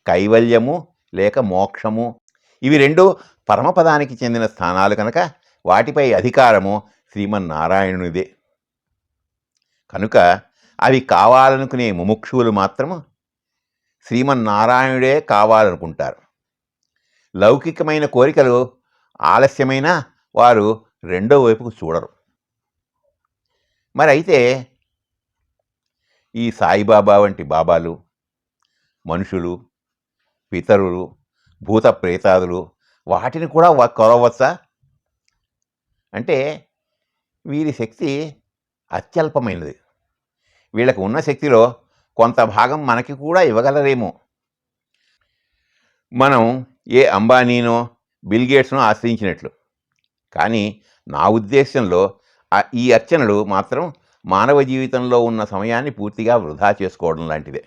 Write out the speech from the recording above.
కైవల్యము లేక మోక్షము. ఇవి రెండు పరమపదానికి చెందిన స్థానాలు కనుక వాటిపై అధికారము శ్రీమన్నారాయణునిదే. కనుక అవి కావాలనుకునే ముముక్షువులు మాత్రము శ్రీమన్నారాయణుడే కావాలనుకుంటారు. లౌకికమైన కోరికలు ఆలస్యమైనా వారు రెండో వైపుకు చూడరు. మరి అయితే ఈ సాయిబాబా వంటి బాబాలు, మనుషులు, పితరులు, భూత ప్రేతాదులు వాటిని కూడా కొలవచ్చా అంటే వీరి శక్తి అత్యల్పమైనది. వీళ్ళకు ఉన్న శక్తిలో కొంత భాగం మనకి కూడా ఇవ్వగలరేమో. మనం ఏ అంబానీనో బిల్ గేట్స్నో ఆశ్రయించినట్లు. కానీ నా ఉద్దేశంలో ఈ అర్చనలు మాత్రం మానవ జీవితంలో ఉన్న సమయాన్ని పూర్తిగా వృధా చేసుకోవడం లాంటిదే.